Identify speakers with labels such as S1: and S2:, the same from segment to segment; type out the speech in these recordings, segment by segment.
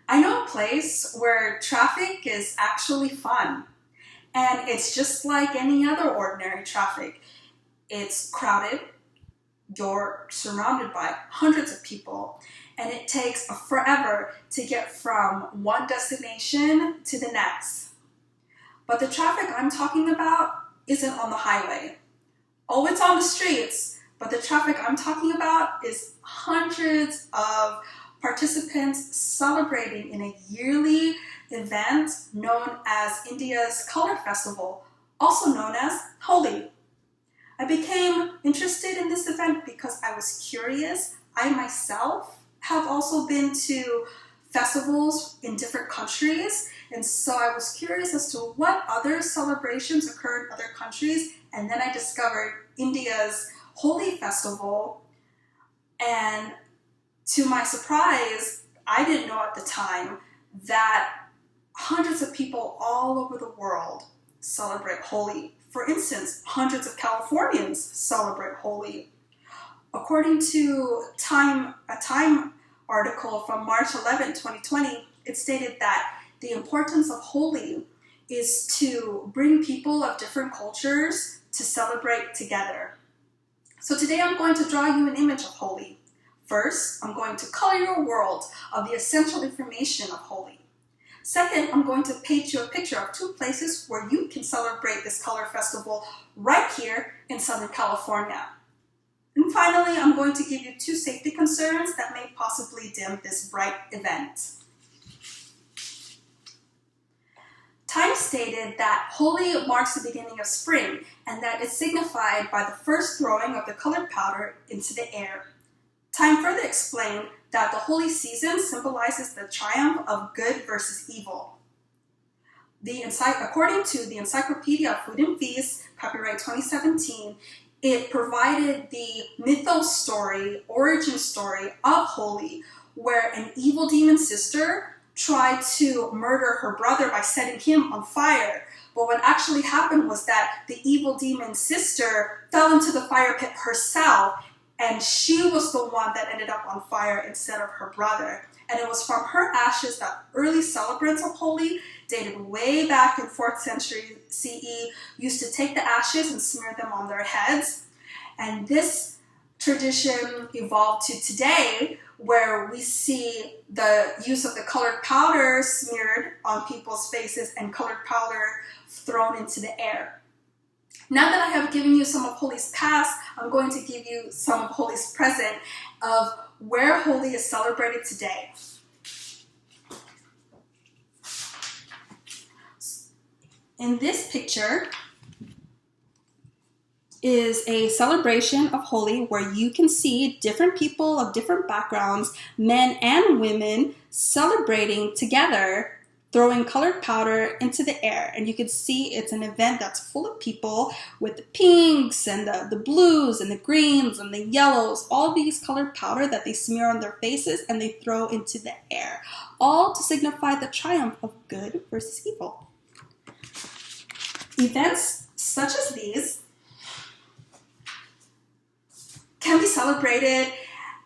S1: I know a place where traffic is actually fun, and it's just like any other ordinary traffic. It's crowded, you're surrounded by hundreds of people, and it takes forever to get from one destination to the next. But the traffic I'm talking about isn't on the highway. Oh, it's on the streets, but the traffic I'm talking about is hundreds of participants celebrating in a yearly event known as India's Color Festival, also known as Holi. I became interested in this event because I was curious. I myself have also been to festivals in different countries, and so I was curious as to what other celebrations occur in other countries, and then I discovered India's Holi festival, and to my surprise, I didn't know at the time that hundreds of people all over the world celebrate Holi. For instance, hundreds of Californians celebrate Holi. According to a Time article from March 11, 2020, it stated that the importance of Holi is to bring people of different cultures to celebrate together. So today I'm going to draw you an image of Holi. First, I'm going to color your world of the essential information of Holi. Second, I'm going to paint you a picture of two places where you can celebrate this color festival right here in Southern California. And finally, I'm going to give you two safety concerns that may possibly dim this bright event. Time stated that Holi marks the beginning of spring and that it's signified by the first throwing of the colored powder into the air. Time further explained that the Holi season symbolizes the triumph of good versus evil. According to the Encyclopedia of Food and Feast, copyright 2017, it provided the mythos story, origin story of Holi, where an evil demon sister tried to murder her brother by setting him on fire. But what actually happened was that the evil demon sister fell into the fire pit herself, and she was the one that ended up on fire instead of her brother. And it was from her ashes that early celebrants of Holi, dated way back in 4th century CE, used to take the ashes and smear them on their heads. And this tradition evolved to today, where we see the use of the colored powder smeared on people's faces and colored powder thrown into the air. Now that I have given you some of Holi's past, I'm going to give you some of Holi's present of where Holi is celebrated today. In this picture is a celebration of Holi where you can see different people of different backgrounds, men and women, celebrating together, throwing colored powder into the air. And you can see it's an event that's full of people with the pinks and the blues and the greens and the yellows, all these colored powder that they smear on their faces and they throw into the air, all to signify the triumph of good versus evil. Events such as these can be celebrated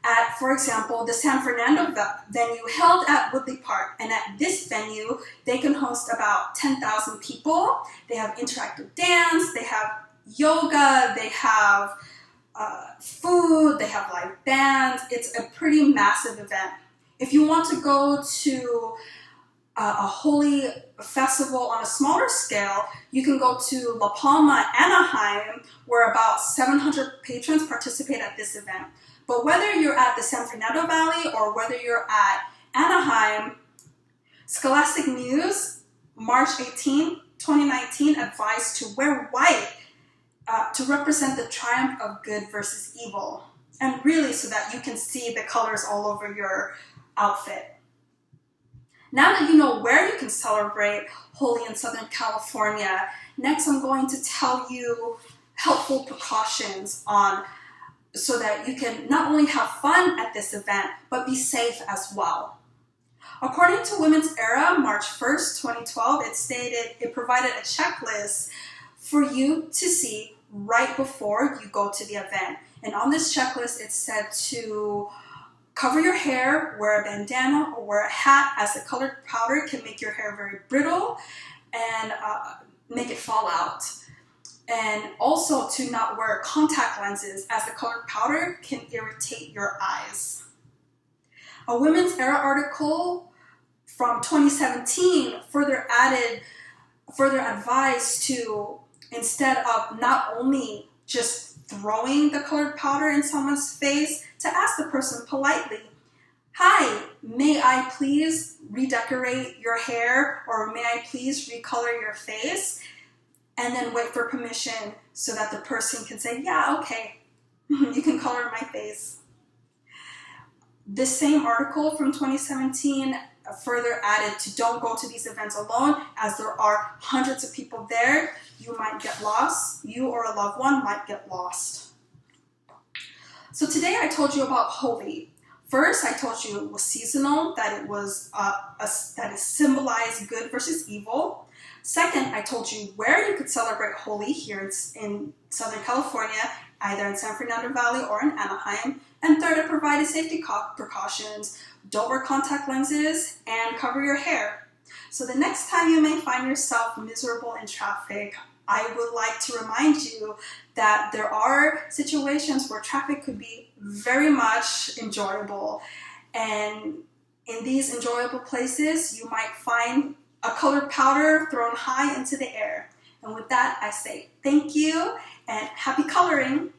S1: at, for example, the San Fernando venue held at Woodley Park. And at this venue, they can host about 10,000 people. They have interactive dance, they have yoga, they have food, they have live bands. It's a pretty massive event. If you want to go to a Holi festival on a smaller scale, you can go to La Palma, Anaheim, where about 700 patrons participate at this event. But whether you're at the San Fernando Valley or whether you're at Anaheim, Scholastic News, March 18, 2019, advised to wear white to represent the triumph of good versus evil. And really so that you can see the colors all over your outfit. Now that you know where you can celebrate Holi in Southern California, next I'm going to tell you helpful precautions so that you can not only have fun at this event, but be safe as well. According to Women's Era, March 1st, 2012, it provided a checklist for you to see right before you go to the event. And on this checklist, it said to Cover your hair, wear a bandana or wear a hat, as the colored powder can make your hair very brittle and make it fall out. And also to not wear contact lenses, as the colored powder can irritate your eyes. A Women's Era article from 2017 further advised to, instead of not only just throwing the colored powder in someone's face, to ask the person politely, "Hi, may I please redecorate your hair, or may I please recolor your face?" And then wait for permission so that the person can say, "Yeah, okay, you can color my face." This same article from 2017 further added to don't go to these events alone, as there are hundreds of people there. You might get lost. You or a loved one might get lost. So today I told you about Holi. First, I told you it was seasonal, that it was that it symbolized good versus evil. Second, I told you where you could celebrate Holi here in Southern California, either in San Fernando Valley or in Anaheim. And third, I provided safety precautions. Don't wear contact lenses and cover your hair. So the next time you may find yourself miserable in traffic, I would like to remind you that there are situations where traffic could be very much enjoyable. And in these enjoyable places, you might find a colored powder thrown high into the air. And with that, I say thank you and happy coloring.